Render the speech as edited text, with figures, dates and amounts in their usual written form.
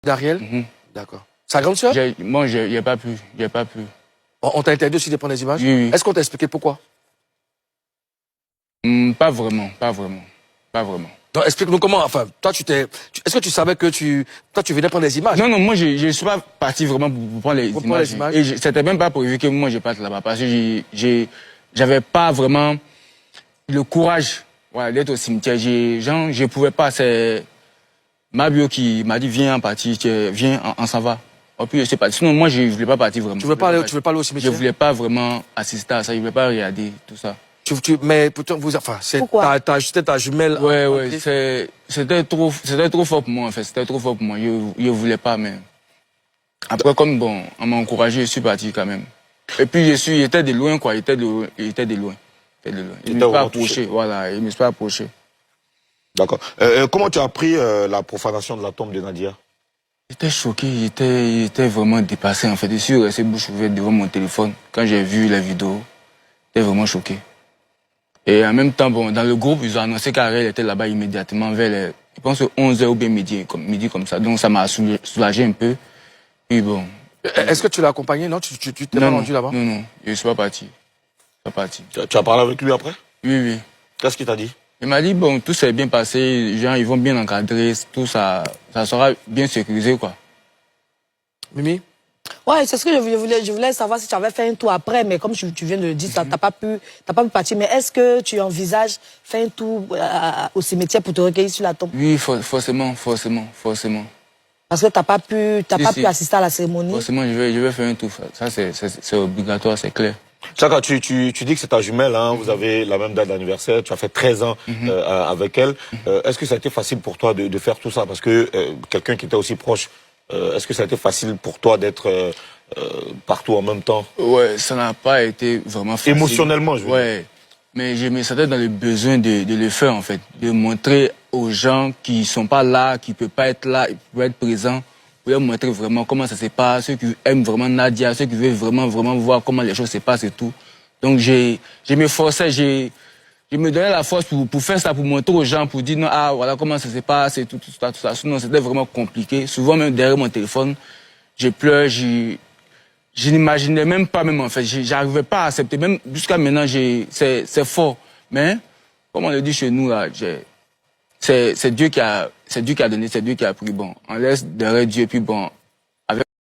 D'Ariel? D'accord. Sa grande sœur? Moi, j'ai pas pu. On t'a interdit aussi de prendre des images? Oui. Est-ce qu'on t'a expliqué pourquoi? Pas vraiment. Donc, explique-nous comment, enfin, toi, est-ce que tu savais que toi, tu venais prendre des images? Non, moi, je suis pas parti vraiment pour prendre les images. Et c'était même pas prévu que moi, je parte là-bas. Parce que j'avais pas vraiment le courage, voilà, d'être au cimetière. Je pouvais pas. C'est ma bio qui m'a dit, viens en partie, viens, on s'en va. Et puis, je suis parti. Sinon, moi, je voulais pas partir vraiment. Tu veux pas aller au cimetière? Je voulais pas vraiment assister à ça. Je voulais pas regarder tout ça. Mais pourtant, pourquoi? C'était ta jumelle. Ouais, c'était trop fort pour moi, en fait. C'était trop fort pour moi. Je voulais pas, mais après, comme bon, on m'a encouragé, je suis parti quand même. Et puis, j'étais de loin, quoi. J'étais de loin. Il ne m'est pas approché, voilà. Il ne m'est pas approché. D'accord. Comment tu as appris la profanation de la tombe de Nadia? J'étais choqué, j'étais vraiment dépassé, en fait. Je suis resté bouche ouverte devant mon téléphone. Quand j'ai vu la vidéo, j'étais vraiment choqué. Et en même temps, bon, dans le groupe, ils ont annoncé qu'Ariel était là-bas immédiatement vers je pense 11h ou bien midi comme ça. Donc ça m'a soulagé un peu. Puis bon. Est-ce que tu l'as accompagné? Non, tu t'es pas rendu là-bas? Non, je suis pas parti. Tu as parlé avec lui après? Oui. Qu'est-ce qu'il t'a dit? Il m'a dit, bon, tout s'est bien passé, les gens, ils vont bien encadrer, tout ça sera bien sécurisé, quoi. Mimi? Ouais, c'est ce que je voulais savoir si tu avais fait un tour après, mais comme tu viens de le dire, t'as pas pu partir. Mais est-ce que tu envisages faire un tour au cimetière pour te recueillir sur la tombe? Oui, forcément. Parce que t'as pas pu assister à la cérémonie. Forcément, je vais faire un tour. Ça, c'est obligatoire, c'est clair. Tchaka, tu dis que c'est ta jumelle, hein, vous avez la même date d'anniversaire, tu as fait 13 ans avec elle. Est-ce que ça a été facile pour toi de faire tout ça? Parce que quelqu'un qui était aussi proche, est-ce que ça a été facile pour toi d'être partout en même temps? Ouais, ça n'a pas été vraiment facile. Émotionnellement, je veux dire. Ouais, mais je me sentais dans le besoin de le faire, en fait. De montrer aux gens qui sont pas là, qui ne peuvent pas être là, qui peuvent être présents, pour leur montrer vraiment comment ça se passe, ceux qui aiment vraiment Nadia, ceux qui veulent vraiment voir comment les choses se passent et tout. Donc, je me forçais, je me donnais la force pour faire ça, pour montrer aux gens, pour dire, non, voilà comment ça se passe et tout ça. Sinon, c'était vraiment compliqué. Souvent, même derrière mon téléphone, je pleure, je n'imaginais même pas, en fait. J'arrivais pas à accepter. Même jusqu'à maintenant, c'est fort. Mais, comme on le dit chez nous, là, c'est Dieu qui a donné, c'est Dieu qui a pris. Bon, on laisse derrière Dieu, puis bon,